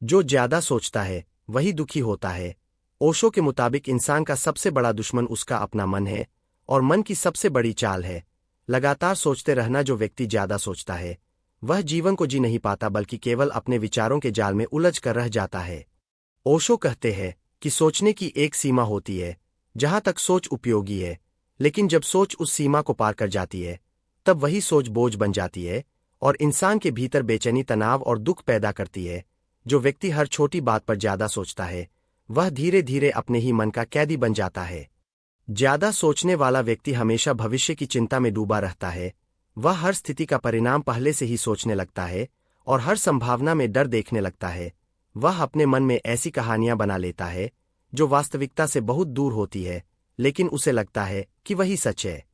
जो ज्यादा सोचता है वही दुखी होता है। ओशो के मुताबिक इंसान का सबसे बड़ा दुश्मन उसका अपना मन है, और मन की सबसे बड़ी चाल है लगातार सोचते रहना। जो व्यक्ति ज्यादा सोचता है वह जीवन को जी नहीं पाता, बल्कि केवल अपने विचारों के जाल में उलझ कर रह जाता है। ओशो कहते हैं कि सोचने की एक सीमा होती है जहां तक सोच उपयोगी है, लेकिन जब सोच उस सीमा को पार कर जाती है तब वही सोच बोझ बन जाती है और इंसान के भीतर बेचैनी, तनाव और दुख पैदा करती है। जो व्यक्ति हर छोटी बात पर ज्यादा सोचता है वह धीरे धीरे अपने ही मन का कैदी बन जाता है। ज्यादा सोचने वाला व्यक्ति हमेशा भविष्य की चिंता में डूबा रहता है। वह हर स्थिति का परिणाम पहले से ही सोचने लगता है और हर संभावना में डर देखने लगता है। वह अपने मन में ऐसी कहानियां बना लेता है जो वास्तविकता से बहुत दूर होती है, लेकिन उसे लगता है कि वही सच है।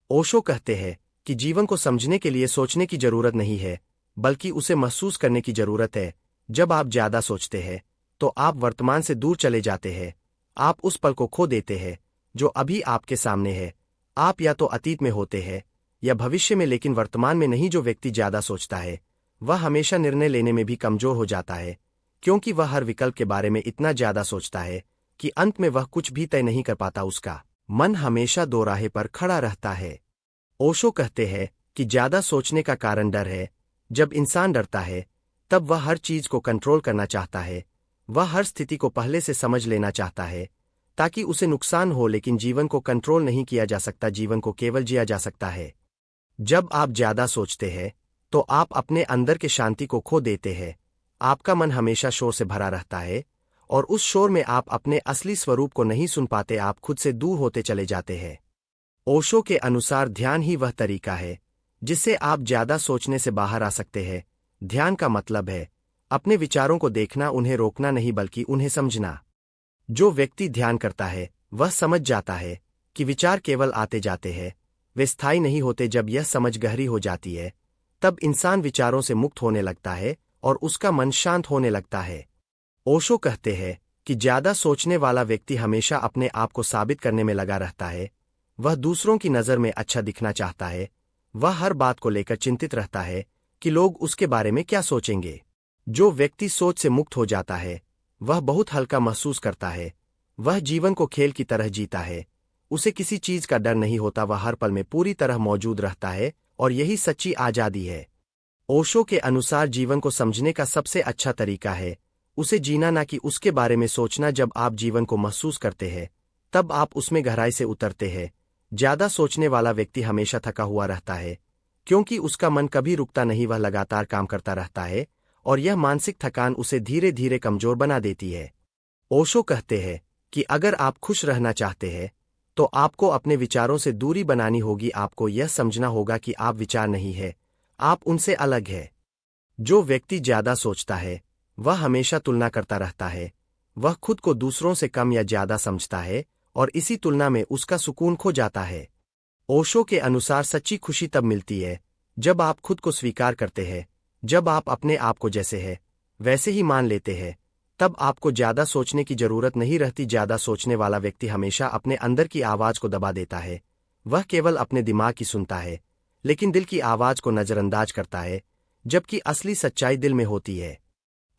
ओशो कहते हैं कि जीवन को समझने के लिए सोचने की जरूरत नहीं है, बल्कि उसे महसूस करने की जरूरत है। जब आप ज्यादा सोचते हैं तो आप वर्तमान से दूर चले जाते हैं। आप उस पल को खो देते हैं जो अभी आपके सामने है। आप या तो अतीत में होते हैं या भविष्य में, लेकिन वर्तमान में नहीं। जो व्यक्ति ज्यादा सोचता है वह हमेशा निर्णय लेने में भी कमजोर हो जाता है, क्योंकि वह हर विकल्प के बारे में इतना ज्यादा सोचता है कि अंत में वह कुछ भी तय नहीं कर पाता। उसका मन हमेशा दो राहे पर खड़ा रहता है। ओशो कहते हैं कि ज्यादा सोचने का कारण डर है। जब इंसान डरता है तब वह हर चीज को कंट्रोल करना चाहता है। वह हर स्थिति को पहले से समझ लेना चाहता है ताकि उसे नुकसान हो, लेकिन जीवन को कंट्रोल नहीं किया जा सकता, जीवन को केवल जिया जा सकता है। जब आप ज्यादा सोचते हैं तो आप अपने अंदर के शांति को खो देते हैं। आपका मन हमेशा शोर से भरा रहता है और उस शोर में आप अपने असली स्वरूप को नहीं सुन पाते। आप खुद से दूर होते चले जाते हैं। ओशो के अनुसार ध्यान ही वह तरीका है जिससे आप ज्यादा सोचने से बाहर आ सकते हैं। ध्यान का मतलब है अपने विचारों को देखना, उन्हें रोकना नहीं बल्कि उन्हें समझना। जो व्यक्ति ध्यान करता है वह समझ जाता है कि विचार केवल आते जाते हैं, वे स्थायी नहीं होते। जब यह समझ गहरी हो जाती है तब इंसान विचारों से मुक्त होने लगता है और उसका मन शांत होने लगता है। ओशो कहते हैं कि ज्यादा सोचने वाला व्यक्ति हमेशा अपने आप को साबित करने में लगा रहता है। वह दूसरों की नजर में अच्छा दिखना चाहता है। वह हर बात को लेकर चिंतित रहता है कि लोग उसके बारे में क्या सोचेंगे। जो व्यक्ति सोच से मुक्त हो जाता है वह बहुत हल्का महसूस करता है। वह जीवन को खेल की तरह जीता है। उसे किसी चीज का डर नहीं होता। वह हर पल में पूरी तरह मौजूद रहता है और यही सच्ची आजादी है। ओशो के अनुसार जीवन को समझने का सबसे अच्छा तरीका है उसे जीना, ना कि उसके बारे में सोचना। जब आप जीवन को महसूस करते हैं तब आप उसमें गहराई से उतरते हैं। ज्यादा सोचने वाला व्यक्ति हमेशा थका हुआ रहता है, क्योंकि उसका मन कभी रुकता नहीं। वह लगातार काम करता रहता है और यह मानसिक थकान उसे धीरे धीरे कमजोर बना देती है। ओशो कहते हैं कि अगर आप खुश रहना चाहते हैं तो आपको अपने विचारों से दूरी बनानी होगी। आपको यह समझना होगा कि आप विचार नहीं है, आप उनसे अलग है। जो व्यक्ति ज्यादा सोचता है वह हमेशा तुलना करता रहता है। वह खुद को दूसरों से कम या ज्यादा समझता है और इसी तुलना में उसका सुकून खो जाता है। ओशो के अनुसार सच्ची खुशी तब मिलती है जब आप खुद को स्वीकार करते हैं। जब आप अपने आप को जैसे है वैसे ही मान लेते हैं तब आपको ज्यादा सोचने की जरूरत नहीं रहती। ज्यादा सोचने वाला व्यक्ति हमेशा अपने अंदर की आवाज को दबा देता है। वह केवल अपने दिमाग की सुनता है, लेकिन दिल की आवाज को नजरअंदाज करता है, जबकि असली सच्चाई दिल में होती है।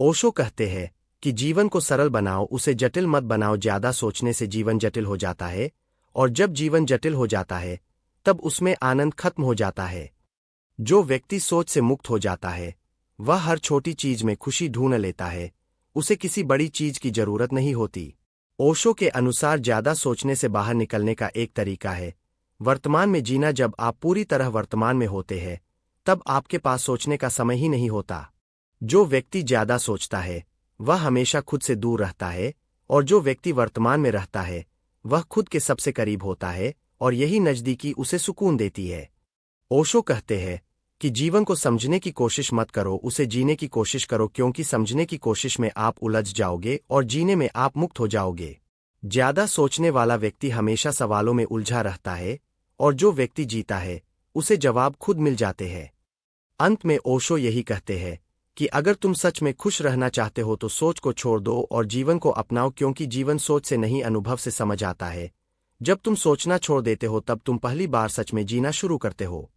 ओशो कहते हैं कि जीवन को सरल बनाओ, उसे जटिल मत बनाओ। ज्यादा सोचने से जीवन जटिल हो जाता है और जब जीवन जटिल हो जाता है तब उसमें आनंद खत्म हो जाता है। जो व्यक्ति सोच से मुक्त हो जाता है वह हर छोटी चीज में खुशी ढूंढ लेता है। उसे किसी बड़ी चीज की जरूरत नहीं होती। ओशो के अनुसार ज्यादा सोचने से बाहर निकलने का एक तरीका है वर्तमान में जीना। जब आप पूरी तरह वर्तमान में होते हैं तब आपके पास सोचने का समय ही नहीं होता। जो व्यक्ति ज्यादा सोचता है वह हमेशा खुद से दूर रहता है, और जो व्यक्ति वर्तमान में रहता है वह खुद के सबसे करीब होता है, और यही नजदीकी उसे सुकून देती है। ओशो कहते हैं कि जीवन को समझने की कोशिश मत करो, उसे जीने की कोशिश करो, क्योंकि समझने की कोशिश में आप उलझ जाओगे और जीने में आप मुक्त हो जाओगे। ज्यादा सोचने वाला व्यक्ति हमेशा सवालों में उलझा रहता है, और जो व्यक्ति जीता है उसे जवाब खुद मिल जाते हैं। अंत में ओशो यही कहते हैं कि अगर तुम सच में खुश रहना चाहते हो तो सोच को छोड़ दो और जीवन को अपनाओ, क्योंकि जीवन सोच से नहीं अनुभव से समझ आता है। जब तुम सोचना छोड़ देते हो तब तुम पहली बार सच में जीना शुरू करते हो।